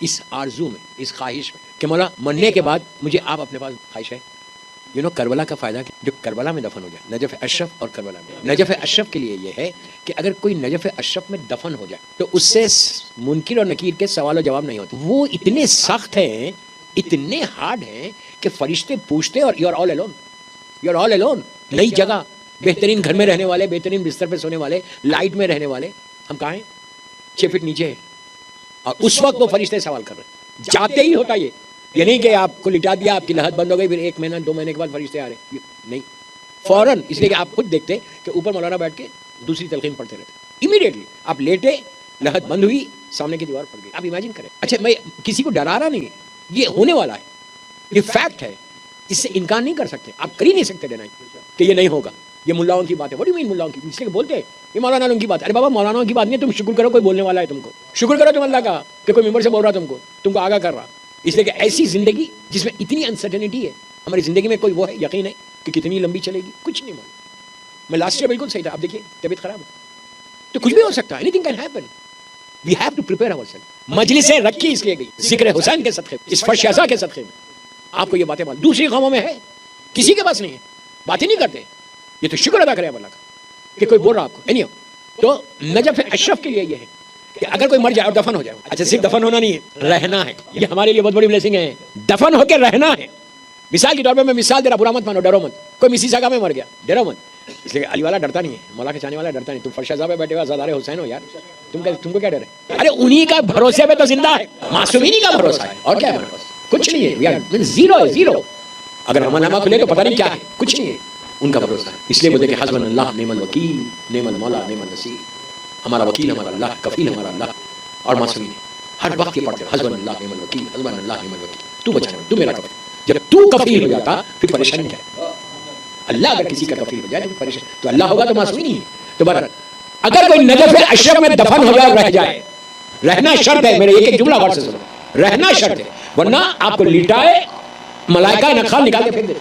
اس آرزو میں, اس خواہش میں کہ مولا مرنے کے بعد مجھے آپ اپنے پاس خواہش ہے. کربلا کا فائدہ جو کربلا میں دفن ہو جائے, نجف اشرف اور کربلا میں. نجف اشرف کے لیے یہ ہے کہ اگر کوئی نجف اشرف میں دفن ہو جائے تو اس سے منکر اور نکیر کے سوال و جواب نہیں ہوتے. وہ اتنے سخت ہیں, اتنے ہارڈ ہیں کہ فرشتے پوچھتے اور یو آر آل الون. نئی جگہ, بہترین گھر میں رہنے والے, بہترین بستر پہ سونے والے, لائٹ میں رہنے والے, ہم کہاں ہیں؟ 6 فٹ نیچے ہیں. اور اس وقت وہ فرشتے سوال کر رہے ہیں. جاتے ہی ہوتا یہ نہیں کہ آپ کو لٹا دیا, آپ کی لہت بند ہو گئی, پھر 1 مہینہ 2 مہینے کے بعد فرشتے آ رہے نہیں, فوراً. اس لیے کہ آپ خود دیکھتے کہ اوپر مولانا بیٹھ کے دوسری تلقین پڑھتے رہتے, امیڈیٹلی آپ لیٹے, لہت بند ہوئی, سامنے کی دیوار پڑ گئی. آپ امیجن کریں. اچھا, میں کسی کو ڈرا رہا نہیں ہے, یہ ہونے والا ہے, یہ فیکٹ ہے, اس سے انکار نہیں کر سکتے, آپ کر ہی نہیں سکتے ڈینائی کہ یہ نہیں ہوگا. یہ ملاؤں کی بات ہے. وٹ ڈو یو مین ملاؤں کی؟ اس لیے بولتے ہیں یہ مولانا کی بات. ارے بابا, مولانا کی بات نہیں, تم شکر کرو کوئی بولنے والا ہے تم کو. شکر کرو تم اللہ کا کہ کوئی ممبر سے بول رہا تم کو آگاہ کر رہا. اس لیے کہ ایسی زندگی جس میں اتنی انسرٹنٹی ہے, ہماری زندگی میں کوئی وہ ہے یقین ہے کہ کتنی لمبی چلے گی, کچھ نہیں معلوم. میں لاسٹ ایئر بالکل صحیح تھا, اب دیکھیے طبیعت خراب ہے تو کچھ بھی ہو سکتا ہے. Anything can happen. We have to prepare our self. مجلسیں رکھی اس لیے گئی ذکر حسین کے صدقے, اس فرش ازا کے صدقے میں. آپ کو یہ باتیں معلوم دوسری قوموں میں ہے, کسی کے پاس نہیں ہے, باتیں نہیں کرتے. یہ تو شکر ادا کرے اللہ کا کہ کوئی بول رہا آپ کو. نہیں تو نجف اشرف کے لیے یہ ہے کہ اگر کوئی مر جائے اور دفن ہو جائے, اچھا صرف دفن ہونا نہیں ہے, رہنا ہے. یہ ہمارے لیے بہت بڑی بلیسنگ ہے. دفن ہو کے رہنا ہے. مثال کے طور پہ میں مثال دے رہا, برا مت مانو, ڈرو مت. کوئی مسی جگہ میں مر گیا, ڈرو مت. اس لیے علی والا ڈرتا نہیں ہے, مولا کے چاہنے والا ڈرتا نہیں. تم فرش ازا پہ بیٹھے ہو, زادار حسین ہو یار, تم کو کیا ڈر ہے؟ ارے انہی کا بھروسے پہ تو زندہ ہے, معصومین کا بھروسہ ہے. اور کیا ہے ہمارے پاس؟ کچھ نہیں ہے, زیرو ہے, زیرو. اگر ہمارا نامہ کھلے تو پتہ نہیں کیا ہے, کچھ نہیں ہے. ان کا بھروسہ ہے. اس لیے بولتے کہ حسبنا اللہ نعم الوکیل نعم المولا نعم النصیر. ہمارا وکیل ہمارا اللہ, کفیل ہمارا اللہ. اور معصومین ہر وقت یہ پڑھتے حسبنا اللہ نعم الوکیل, حسبنا اللہ نعم الوکیل. تو بچانا, تو میرا کفیل. جب تو کفیل ہو جاتا پھر پریشانی کیا ہے؟ اللہ اگر کسی کا کفیل ہو جائے تو پریشانی, تو اللہ ہوگا تو معصوم نہیں ہے. تو بہرحال اگر کوئی نجف اشرف میں دفن ہو جائے, رہ جائے, رہنا شرط ہے. میرے ایک جملہ غور سے سنو, رہنا شرط ہے, ورنہ آپ کو لٹائے ملائکہ نخال نکال کے پھینک دے.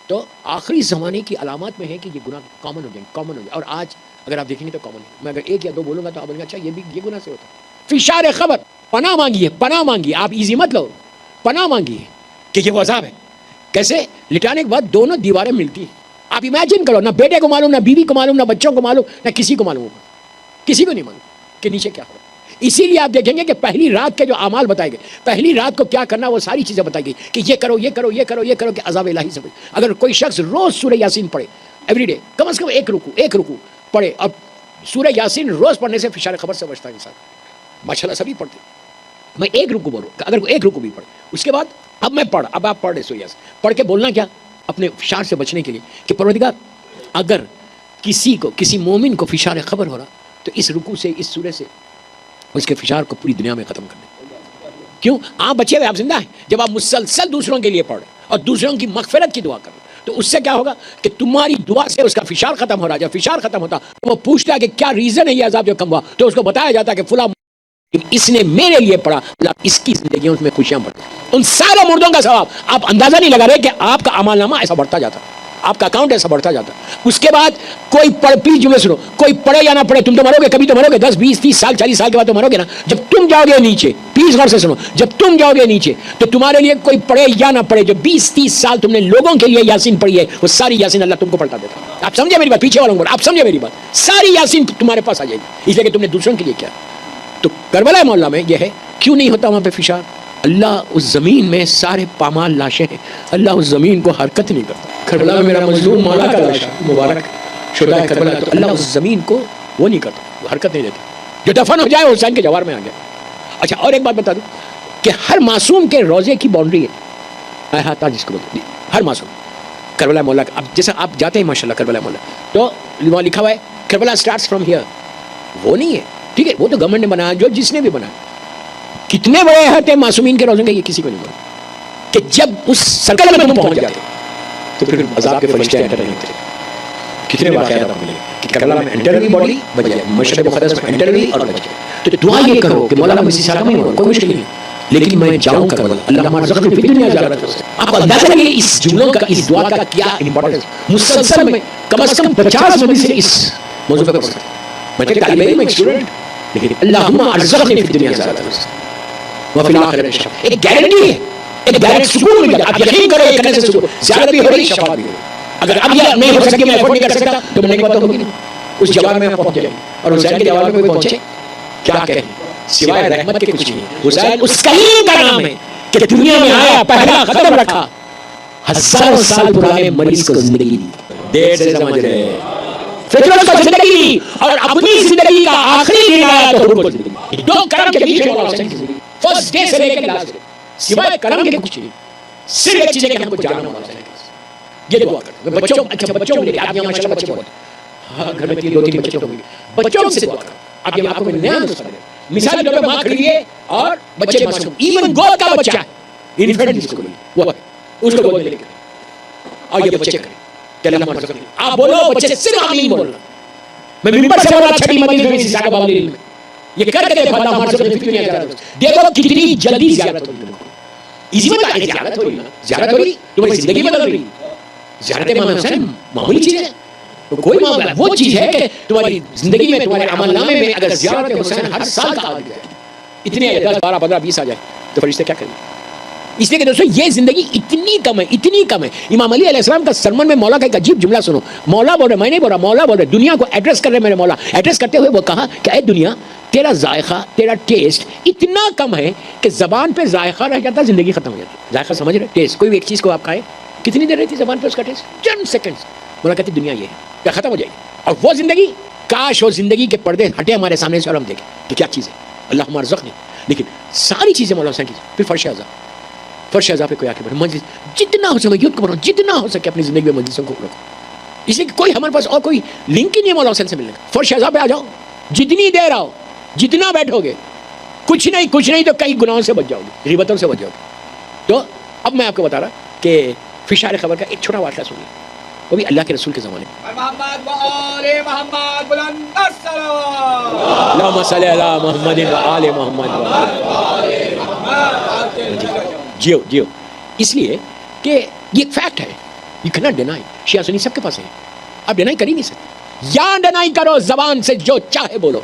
تو آخری زمانے کی علامات میں ہے کہ یہ گناہ کامن ہو جائے. اور آج اگر آپ دیکھیں گے تو کامن ہے. میں اگر 1 یا 2 بولوں گا تو آپ بولیں گے اچھا یہ گناہ سے ہوتا ہے. فشار خبر, پناہ مانگیے, آپ ایزی مت لو, پناہ مانگیے کہ یہ وہ عذاب ہے. کیسے؟ لٹانے کے بعد دونوں دیواریں ملتی ہیں. آپ امیجن کرو, نہ بیٹے کو معلوم, نہ بیوی کو معلوم, نہ بچوں کو معلوم, نہ کسی کو معلوم ہوگا, کسی کو نہیں معلوم کہ نیچے کیا ہوگا. اسی لیے آپ دیکھیں گے کہ پہلی رات کے جو اعمال بتائے گئے, پہلی رات کو کیا کرنا, وہ ساری چیزیں بتائی گئی کہ یہ کرو, یہ کرو, یہ کرو, یہ کرو, کہ عذاب الہی سے. اگر کوئی شخص روز سورہ یاسین پڑھے ایوری ڈے, کم از کم ایک رکوع پڑھے, اور سورہ یاسین روز پڑھنے سے فشار خبر سے بچتا ہے انسان. ماشاء اللہ سبھی پڑھتے. میں ایک رکوع بولوں, اگر ایک رکوع بھی پڑھے, اس کے بعد اب آپ پڑھ رہے سورہ یاسین پڑھ کے بولنا کیا, اپنے فشار سے بچنے کے لیے کہ پروردگار اگر کسی مومن کو فشار خبر ہو رہا تو اس رکوع سے, اس سورہ سے اس کے فشار کو پوری دنیا میں ختم کر دیں. کیوں؟ آپ بچے ہوئے, آپ زندہ ہیں. جب آپ مسلسل دوسروں کے لیے پڑھ اور دوسروں کی مغفرت کی دعا کرو تو اس سے کیا ہوگا کہ تمہاری دعا سے اس کا فشار ختم ہو رہا ہے. جب فشار ختم ہوتا تو وہ پوچھتا ہے کہ کیا ریزن ہے یہ عذاب جو کم ہوا, تو اس کو بتایا جاتا ہے کہ فلاں اس نے میرے لیے پڑھا, اس کی زندگی اس میں خوشیاں بڑھتی. ان سارے مردوں کا ثواب آپ اندازہ نہیں لگا رہے کہ آپ کا اعمال نامہ ایسا بڑھتا جاتا, آپ کا اکاؤنٹ ایسا بڑھتا جاتا. اس کے بعد کوئی پلیز جملے سنو, کوئی پڑھے یا نہ پڑھے, تم تو مرو گے, کبھی تو مرو گے, 10 20 30 سال 40 سال کے بعد تو مرو گے نا. جب تم جاؤ گے نیچے, پلیز غور سے سنو, جب تم جاؤ گے نیچے تو تمہارے لیے کوئی پڑھے یا نہ پڑھے, جو 20 30 سال تم نے لوگوں کے لیے یاسین پڑھی ہے, وہ ساری یاسین اللہ تم کو پڑھتا دیتا. آپ سمجھے میری بات؟ پیچھے والوں کو آپ سمجھے میری بات, ساری یاسین تمہارے پاس آ جائے گی, اس لیے کہ تم نے دوسروں کے لیے کیا. تو کربلا معاملہ میں یہ ہے, کیوں نہیں ہوتا وہاں پہ فشار؟ اللہ اس زمین میں سارے پامال لاشیں ہیں, اللہ اس زمین کو حرکت نہیں کرتا. کربلا میں میرا مظلوم مولا کا لاش مبارک شہدائے کربلا, تو اللہ اس زمین کو وہ نہیں کرتا, وہ حرکت نہیں دیتا. جو دفن ہو جائے وہ حسین کے جوار میں آ گیا. اچھا اور ایک بات بتا دوں کہ ہر معصوم کے روزے کی باؤنڈری ہے, ہاں جس کو بولتے ہر معصوم کربلا مولا. اب جیسے آپ جاتے ہیں ماشاءاللہ کربلا مولا, تو وہاں لکھا ہوا ہے کربلا اسٹارٹس فرام ہیئر. وہ نہیں ہے, ٹھیک ہے, وہ تو گورنمنٹ نے بنایا, جو جس نے بھی بنایا. کتنے بڑے احاطے معصومین کے روزوں کے, یہ کسی کو نہیں بولا کہ جب اس سرکل میں تم پہنچ جاتے تو پھر عذاب کے فرشتے انٹر نہیں ہوتے. کتنے واقعات آپ ملے کہ کربلا میں انٹر ہوئی, باڈی بچ جائے, مشرق مقدس میں انٹر ہوئی اور بچ جائے. تو دعا یہ کرو کہ مولا میں اسی ساتھ میں ہوں, کوئی مشکل نہیں, لیکن میں جاؤں کربلا, اللہ ہمارا زخم فی دنیا زیارت ہو. آپ کو اندازہ نہیں اس جملوں کا, اس دعا کا کیا امپورٹنس. مسلسل میں کم از کم 50 نبی سے اس موضوع پہ پڑھتے. میں طالب علم, ایک اسٹوڈنٹ, لیکن اللہم ارزقنی فی دنیا زیارت ہو. وفی الآخرۃ شفاء. ایک گارنٹی ہے, ایک ڈائریکٹ سکون مل جائے. آپ یقین کرو یہ کرنے سے سکون, زیارت بھی ہو رہی, شفاعت بھی ہو رہی. اگر اب یہ نہیں ہو سکتی, میں افورڈ نہیں کر سکتا, تو مرنے کے بعد تو ہوگی نہیں. اس جواب میں پہنچ جائے, اور حسین کے جواب میں کوئی پہنچے کیا کہیں سوائے رحمت کے کچھ نہیں. حسین اس کلیم کا نام ہے کہ دنیا میں آیا, پہلا قدم رکھا, ہزاروں سال پرانے مریض کو زندگی دی. دیر سے سمجھ رہے ہیں, فطرت کو زندگی دی, اور اپنی زندگی کا آخری دن آیا تو حضور کو زندگی دی. دو کرم کے بیچ میں مولا حسین کی زندگی, فرسٹ ڈے سے لے کے لاسٹ ڈے, سوائے کرم کے کچھ نہیں. صرف ایک چیز ہے کہ ہم کو جانا مولا حسین کے پاس. یہ دعا کرو بچوں, اچھا بچوں لے کے آپ یہاں ماشاءاللہ بچے بہت, ہاں گھر میں 2-3 بچے ہوں گے, بچوں سے دعا کرو. اب یہ آپ کو نیا نسخہ دے, مثال کے طور پہ ماں کھڑی ہے اور بچے معصوم, ایون گود کا بچہ ہے, انفینٹ جس کو بولے وہ ہے, اس کو گود میں لے کے اور یہ بچے کریں کہ اللہ ہمارا رزق. آپ بولو بچے صرف آمین بولنا. میں منبر سے بولا چھٹی مدینہ میں اسی صاحب بابلی علم, یہ کر کے دیکھو اللہ ہمارا رزق فکر نہیں آتا. دیکھو کتنی جلدی زیارت ہوئی, ایزی بتا ہے زیارت ہوئی نا, زیارت ہوئی تمہاری زندگی بدل رہی. زیارت امام حسین معمولی چیز ہے, کوئی معاملہ, وہ چیز ہے کہ تمہاری زندگی میں, تمہارے عمل نامے میں اگر زیارت حسین ہر سال کا آ جائے, اتنے 10, 12, 15, 20 آ جائے تو فرشتے کیا کریں. اس لیے کہ دوستو یہ زندگی اتنی کم ہے, اتنی کم ہے. امام علی علیہ السلام کا سرمن میں مولا کا ایک عجیب جملہ سنو. مولا بول رہے, میں نہیں بول رہا, مولا بول رہے, دنیا کو ایڈریس کر رہے میرے مولا. ایڈریس کرتے ہوئے وہ کہا کہ اے دنیا, تیرا ذائقہ, تیرا ٹیسٹ اتنا کم ہے کہ زبان پہ ذائقہ رہ جاتا, زندگی ختم ہو جاتی. ذائقہ سمجھ رہے, ٹیسٹ, کوئی بھی ایک چیز کو آپ کھائے, کتنی دیر رہتی زبان پہ اس کا ٹیسٹ, چند سیکنڈز. مولا کہتی دنیا یہ ہے, کیا ختم ہو جائے گی. اور وہ زندگی, کاش وہ زندگی کے پردے ہٹے ہمارے سامنے سے اور ہم دیکھیں کہ کیا چیز ہے. اللہ ہمارا رزق نہیں, لیکن ساری چیزیں مولا حسین کی. پھر فرش اعظم, فرش اعظم پہ کوئی آ کے بڑھو, مجلس جتنا ہو سکے یوتھ کو بڑھو, جتنا ہو سکے اپنی زندگی میں مجلسوں کو رکھو. اس لیے کہ کوئی ہمارے پاس اور کوئی لنک ہی نہیں ہے مولا حسین سے ملنے کا. فرش اعظم پہ آ جاؤ, جتنی دیر آؤ, جتنا بیٹھو گے, کچھ نہیں تو کئی گناہوں سے بچ جاؤ گے, غیبتوں سے بچ جاؤ گے. تو اب میں آپ کو بتا رہا کہ فشار خبر کا ایک چھوٹا واقعہ سنیے, وہ بھی اللہ کے رسول کے زمانے میں. اللہم صلی علی محمد و آل محمد. جیو اس لیے کہ یہ ایک فیکٹ ہے, یو کین ناٹ ڈینائی. شیعہ سنی سب کے پاس ہے, آپ ڈینائی کر ہی نہیں سکتے. یا ڈینائی کرو زبان سے جو چاہے بولو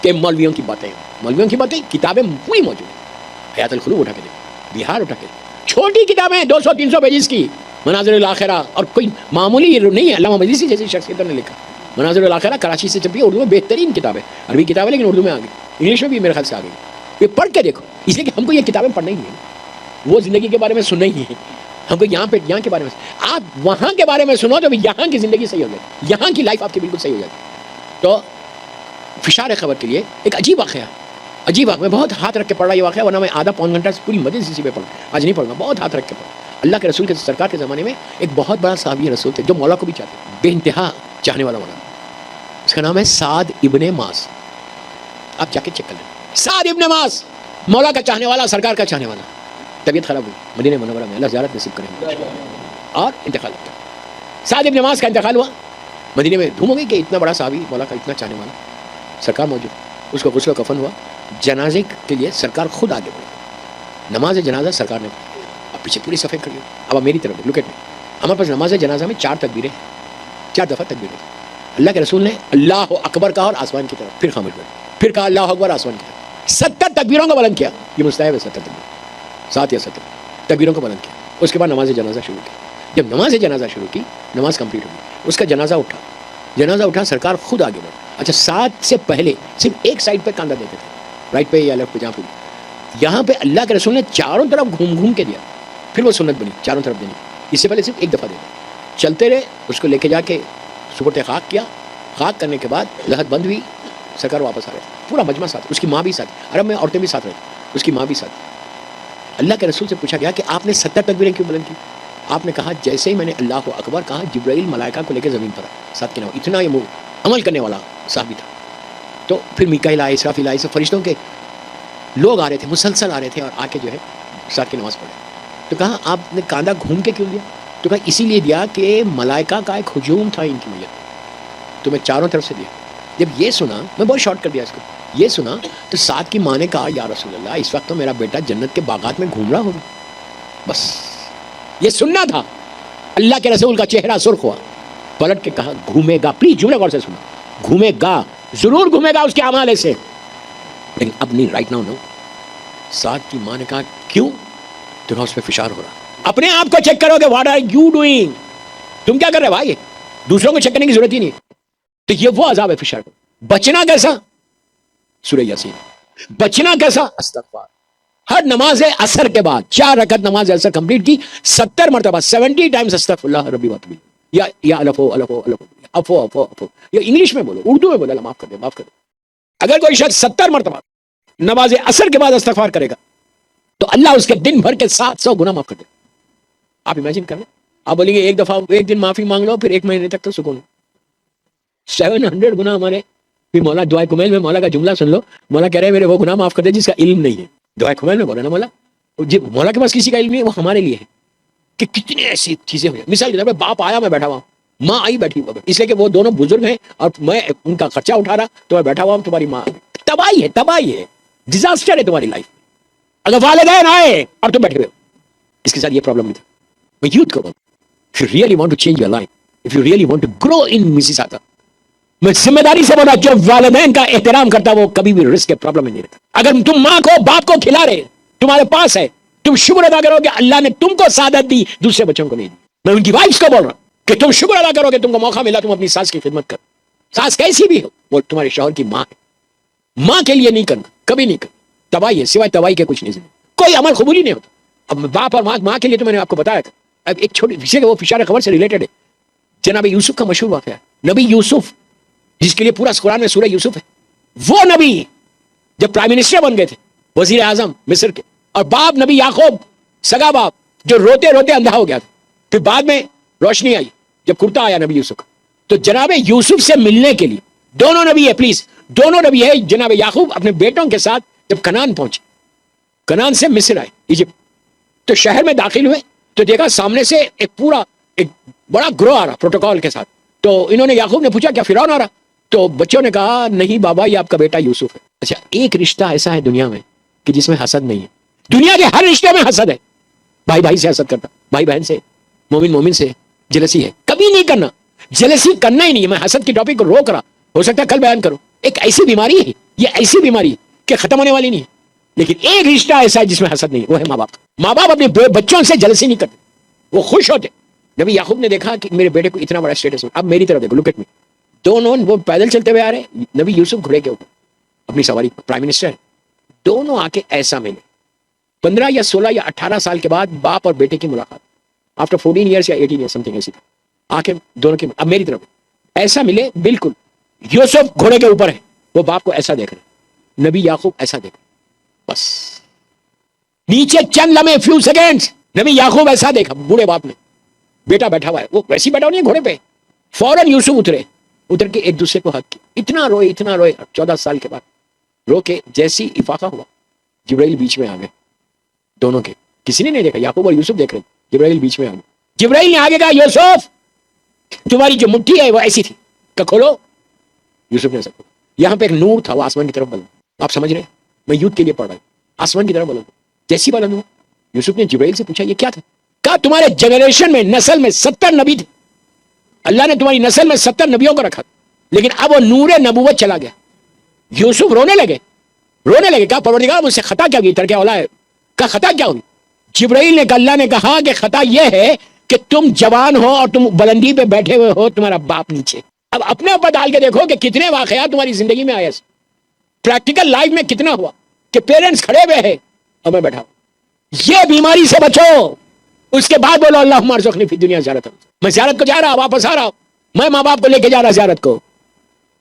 کہ مولویوں کی باتیں, مولویوں کی باتیں, کتابیں پوری موجود ہیں. حیات القلوب اٹھا کے دے, بہار اٹھا کے دے, چھوٹی کتابیں 200-300 پیجز کی, مناظر الاخرہ, اور کوئی معمولی نہیں ہے, علامہ مجلسی جیسی شخصیت نے لکھا. مناظر الاخرہ کراچی سے چلتی ہے, اردو میں بہترین کتاب ہے, عربی کتاب ہے لیکن اردو میں آ گئی, انگلش میں بھی میرے خیال سے آ گئی. یہ پڑھ کے دیکھو, اس لیے کہ ہم کو یہ کتابیں پڑھنا ہی نہیں ہے, وہ زندگی کے بارے میں سننا ہی نہیں ہے ہم کو. یہاں کے بارے میں آپ وہاں کے بارے میں سنو تو یہاں کی زندگی صحیح ہو جائے, یہاں کی لائف آپ کی بالکل صحیح ہو جائے. تو فشار خبر کے لیے ایک عجیب واقعہ, عجیب واقعہ, میں بہت ہاتھ رکھ کے پڑھ رہا یہ واقعہ, ورنہ میں آدھا پون گھنٹہ پوری مدد اسی پہ پڑھوں, آج نہیں پڑھوں گا, بہت ہاتھ رکھ کے پڑھوں. اللہ کے رسول کے سرکار کے زمانے میں ایک بہت بڑا صحابی رسول تھے جو مولا کو بھی چاہتے, بے انتہا چاہنے والا مولا. اس کا نام ہے سعد ابن معاذ. آپ جا کے چیک کر لیں, سعد ابن معاذ, مولا کا چاہنے والا, سرکار کا چاہنے والا. طبیعت خراب ہوئی مدینہ منورہ میں, اللہ زیارت نصیب کرے, اور انتقال ہو گیا. سعد ابن معاذ کا انتقال ہوا, مدینہ میں دھوم ہو گئی کہ اتنا بڑا صحابی, مولا کا اتنا چاہنے والا, سرکار موجود. اس کو غسل و کفن ہوا, جنازے کے لیے سرکار خود آگے بڑھا, نماز جنازہ سرکار نے, اب پیچھے پوری صفحے کر لی. اب میری طرف لوکیٹ میں, ہمارے پاس نماز جنازہ میں 4 تکبیریں, 4 دفعہ تکبیر ہوتی. اللہ کے رسول نے اللہ اکبر کہا اور آسمان کی طرف, پھر خاموش بیٹھے, پھر کہا اللہ اکبر آسمان کی طرف, 70 تکبیروں کو بلند کیا. یہ مستحب ہے 70 تکبیر, 7 یا 70 تکبیروں کو بلند کیا. اس کے بعد نماز جنازہ شروع کی. جب نماز جنازہ شروع کی, نماز کمپلیٹ ہوئی, اس کا جنازہ اٹھا, سرکار خود آگے بڑھا. اچھا 7 سے پہلے صرف ایک سائڈ پہ کاندھا دیتے تھے, رائٹ پہ یا لیفٹ پہ, جہاں پہ. یہاں پہ اللہ کے رسول نے چاروں طرف گھوم کے دیا, پھر وہ سنت بنی چاروں طرف دینی. اس سے پہلے صرف ایک دفعہ دینا. چلتے رہے, اس کو لے کے جا کے سپرد خاک کیا. خاک کرنے کے بعد لحد بند ہوئی, سرکار واپس آ رہے, پورا مجمع ساتھ, اس کی ماں بھی ساتھ, عرب میں عورتیں بھی ساتھ رہتی, اس کی ماں بھی ساتھ. اللہ کے رسول سے پوچھا گیا کہ آپ نے 70 تکبیریں کیوں بلند کی؟ آپ نے کہا جیسے ہی میں نے اللہ اکبر کہا, جبرائیل ملائکہ کو لے کے زمین پر ساتھ کے نام, اتنا یہ عمل کرنے والا صحابی تھا. تو پھر میکائیل آئے, اسرافیل آئے, سب فرشتوں کے لوگ آ رہے تھے, مسلسل آ رہے تھے, اور آ کے جو ہے ساتھ کی نماز پڑھے. تو کہا آپ نے کاندھا گھوم کے کیوں دیا؟ تو کہا اسی لیے دیا کہ ملائکہ کا ایک ہجوم تھا ان کی وجہ, تو میں چاروں طرف سے دیا. جب یہ سنا, میں بہت شارٹ کر دیا اس کو, یہ سنا تو ساتھ کی ماں نے کہا یا رسول اللہ, اس وقت تو میرا بیٹا جنت کے باغات میں گھوم رہا ہوگا. بس یہ سننا تھا. اللہ کے رسول کا چہرہ سرخ ہوا, پلٹ کے کہا گھومے گا. پلیز جملے غور سے سنا, گھومے گا, ضرور گھومے گا اس کے اعمال سے, لیکن اب نہیں, رائٹ ناؤ نو. سعد کی ماں نے کہا کیوں؟ تو کہا اس پہ فشار ہو رہا. اپنے آپ کو چیک کرو کہ واٹ آر یو ڈوئنگ, تم کیا کر رہے بھائی؟ دوسروں کو چیک کرنے کی ضرورت ہی نہیں. تو یہ وہ عذاب ہے فشار کا. بچنا کیسا؟ سورہ یاسین. بچنا کیسا؟ استغفار. ہر نماز عصر کے بعد 4 رکعت نماز عصر کمپلیٹ کی 70 مرتبہ 70 ٹائمز استغفر اللہ ربی واتوب یا الفو الفو الفو افو افو افو, یا انگلش میں بولو, اردو میں بولو, اللہ معاف کر دے معاف کر دے. اگر کوئی شخص 70 مرتبہ نماز عصر کے بعد استغفار کرے گا تو اللہ اس کے دن بھر کے 700 گناہ معاف کر دے. آپ امیجن کر لیں, آپ بولیں گے ایک دفعہ ایک دن معافی مانگ لو پھر 1 مہینے تک تو سکون. 700 گناہ ہمارے. پھر مولا دعائے کمیل میں مولا کا جملہ سن لو, مولا کہہ رہے ہیں میرے وہ گناہ معاف کر دے جس کا علم نہیں ہے. دعائے کمیل میں بولا نا مولا, جب مولا کے پاس کسی کا علم نہیں ہے وہ ہمارے لیے ہے کہ کتنی ایسی چیزیں ہوئی. مثال کے طور پہ باپ آیا میں بیٹھا ہوا ہوں, ماں آئی بیٹھی ہوا, اس لیے کہ وہ دونوں بزرگ ہیں اور میں ان کا خرچہ اٹھا رہا تو میں بیٹھا ہوا ہوں. تمہاری ماں تباہی ہے, تباہی ہے, ڈیزاسٹر ہے تمہاری لائف. اگر والدین آئے اور تم بیٹھے ہوئے ہو, اس کے ساتھ یہ پرابلم نہیں تھا. میں یوتھ کو if you really want to change your life, if you really want to grow in Mississauga, میں ذمہ داری سے بولا جو والدین کا احترام کرتا وہ کبھی بھی رزق کے پرابلم میں نہیں رہتا. اگر تم ماں کو باپ کو کھلا رہے, تمہارے پاس ہے, تم شکر ادا کرو کہ اللہ نے تم کو سعادت دی, دوسرے بچوں کو نہیں دی. میں ان کی وائفس کو بول رہا ہوں کہ تم شکر ادا کرو کہ تم کو موقع ملا, تم اپنی ساس کی خدمت کرو. ساس کیسی بھی ہو وہ تمہارے شوہر کی ماں ہے. ماں کے لیے نہیں کرنا, کبھی نہیں کرنا. تباہی ہے, سوائے تباہی کے کچھ نہیں. کوئی عمل قبول ہی نہیں ہوتا. اب باپ اور ماں کے لیے تو میں نے آپ کو بتایا تھا. اب ایک چھوٹی ویسے وہ فشار خبر سے ریلیٹڈ ہے. جناب یوسف کا مشہور واقعہ ہے. نبی یوسف جس کے لیے پورا قرآن میں سورہ یوسف ہے, وہ نبی جب پرائم منسٹر بن گئے تھے, وزیر اعظم مصر کے, اور باپ نبی یعقوب سگا باپ جو روتے روتے اندھا ہو گیا تھا, پھر بعد میں روشنی آئی جب کرتا آیا نبی یوسف کا. تو جناب یوسف سے ملنے کے لیے دونوں نبی ہے, پلیز دونوں نبی ہے. جناب یعقوب اپنے بیٹوں کے ساتھ جب کنعان پہنچے, کنعان سے مصر آئے ایجپٹ, تو شہر میں داخل ہوئے تو دیکھا سامنے سے ایک بڑا گروہ آ رہا پروٹوکول کے ساتھ. تو انہوں نے یعقوب نے پوچھا کیا فرعون آ رہا؟ تو بچوں نے کہا نہیں بابا یہ آپ کا بیٹا یوسف ہے. اچھا ایک رشتہ ایسا ہے دنیا میں کہ جس میں حسد نہیں ہے. دنیا کے ہر رشتے میں حسد ہے. بھائی بھائی سے حسد کرتا, بھائی بہن سے, مومن مومن سے جلسی ہے. کبھی نہیں کرنا, جلسی کرنا ہی نہیں. میں حسد کی ٹاپک کو روک رہا, ہو سکتا ہے کل بیان کروں. ایک ایسی بیماری ہے, یہ ایسی بیماری کہ ختم ہونے والی نہیں ہے. لیکن ایک رشتہ ایسا ہے جس میں حسد نہیں, وہ ہے ماں باپ. ماں باپ اپنے بچوں سے جلسی نہیں کرتے, وہ خوش ہوتے. نبی یعقوب نے دیکھا کہ میرے بیٹے کو اتنا بڑا اسٹیٹس. اب میری طرف دیکھو, لک ایٹ می. دونوں وہ پیدل چلتے ہوئے آ رہے, نبی یوسف گھوڑے کے اوپر اپنی سواری, پرائم منسٹر. دونوں آ کے ایسا ملے. 15 یا 16 یا 18 سال کے بعد باپ اور بیٹے کی ملاقات, آفٹر 14 ایئرس یا 18 ایئرس سمتھنگ ایسی آ کے دونوں کی. اب میری طرف ایسا ملے, بالکل یوسف گھوڑے کے اوپر ہے, وہ باپ کو ایسا دیکھ رہے, نبی یعقوب ایسا دیکھ رہے. بس نیچے چند لمحے, فیو سیکنڈز, نبی یعقوب ایسا دیکھا بوڑھے باپ نے, بیٹا بیٹھا ہوا ہے, وہ ویسی بیٹھا نہیں ہے گھوڑے پہ. فوراً یوسف اتر کے ایک دوسرے کو حق کی. اتنا روئے 14 سال کے بعد رو کے جیسی افاقہ ہوا, جبرائیل بیچ میں آ گئے دونوں کے. کسی نے نہیں دیکھا, یعقوب اور یوسف دیکھ رہے, جبرائیل بیچ میں آ گئے. جبرائیل نے آگے کہا یوسف تمہاری جو مٹھی ہے وہ ایسی تھی, کہ کھولو. یوسف نے سب یہاں پہ ایک نور تھا, وہ آسمان کی طرف بلند. آپ سمجھ رہے ہیں, میں یوتھ کے لیے پڑھ رہا ہوں, آسمان کی طرف بلند. جیسی بلند ہوا, یوسف نے جبرائیل سے پوچھا یہ کیا تھا؟ کہا تمہارے جنریشن میں, نسل میں 70 نبی تھے, اللہ نے تمہاری نسل میں 70 نبیوں کو رکھا, لیکن اب وہ نور نبوت چلا گیا. یوسف رونے لگے. کہا پروردگار مجھ سے خطا کیا ہوئی, ترکے اولا ہے. کہا خطا کیا ہوئی؟ جبرائیل نے, اللہ نے کہا کہ خطا یہ ہے کہ تم جوان ہو اور تم بلندی پہ بیٹھے ہوئے ہو, تمہارا باپ نیچے. اب اپنے اوپر ڈال کے دیکھو کہ کتنے واقعات تمہاری زندگی میں آئے, پریکٹیکل لائف میں کتنا ہوا کہ پیرنٹس کھڑے ہوئے ہیں اور میں بیٹھا ہوں. یہ بیماری سے بچو. اس کے بعد بولو اللہم ارزقنی فی دنیا زیارت. میں زیارت کو جا رہا, واپس آ رہا ہوں, میں ماں باپ کو لے کے جا رہا زیارت کو,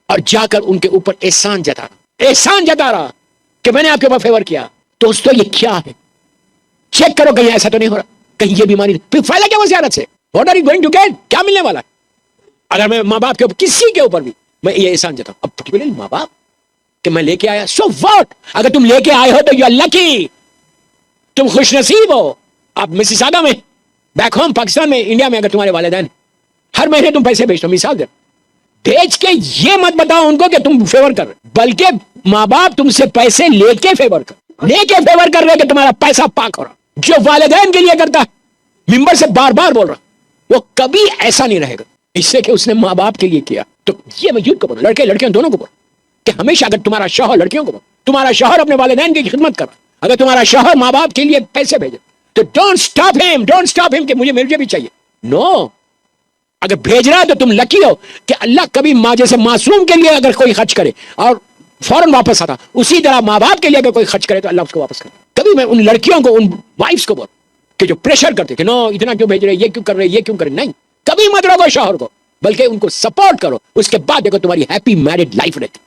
اور جا کر ان کے اوپر احسان جتا رہا کہ میں نے آپ کے اوپر فیور کیا. دوستو یہ کیا ہے؟ چیک کرو کہیں ایسا تو نہیں ہو رہا, کہیں یہ بیماری. پھر فائدہ کیا وہ زیارت سے؟ What are you going to get? کیا ملنے والا ہے؟ اگر میں ماں باپ کے اوپر, کسی کے اوپر بھی میں یہ احسان جتاؤں, اب پرٹیکولرلی ماں باپ کہ میں لے کے آیا, سو واٹ؟ اگر تم لے کے آئے ہو تو یو آر لکی, تم خوش نصیب ہو. آپ مسیساگا میں, بیک ہوم پاکستان میں, انڈیا میں اگر تمہارے والدین ہر مہینے تم پیسے بھیجتے ہو, مثال دے, بھیج کے یہ مت بتاؤ ان کو کہ تم فیور کر رہے, بلکہ ماں باپ تم سے پیسے لے کے فیور کر رہے کہ تمہارا پیسہ پاک ہو رہا. جو والدین کے لیے کرتا ہے, ممبر سے بار بار بول رہا, وہ کبھی ایسا نہیں رہے گا, اس سے کہ اس نے ماں باپ کے لیے کیا. تو یہ میں یوتھ کو بولوں, لڑکے لڑکیاں دونوں کو بولوں کہ ہمیشہ اگر تمہارا شوہر, لڑکیوں کو بولوں, تمہارا شوہر اپنے والدین کی خدمت کر رہا, اگر تمہارا شوہر ماں باپ کے لیے پیسے بھیجے تو ڈونٹ اسٹاپ ہم کہ مجھے بھی چاہیے. نو اگر بھیج رہا ہے تو تم لکی ہو کہ اللہ کبھی ماں جیسے معصوم کے لیے اگر کوئی خرچ کرے اور فوراً واپس آتا, اسی طرح ماں باپ کے لیے اگر کوئی خرچ کرے تو اللہ اس کو واپس کرے. کبھی میں ان لڑکیوں کو, ان وائفس کو بول کہ جو پریشر کرتے کہ نو اتنا کیوں بھیج رہے, یہ کیوں کر رہے, یہ کیوں کرے, نہیں, کبھی مت روکو شوہر کو, بلکہ ان کو سپورٹ کرو. اس کے بعد دیکھو تمہاری ہیپی میرڈ لائف رہتی.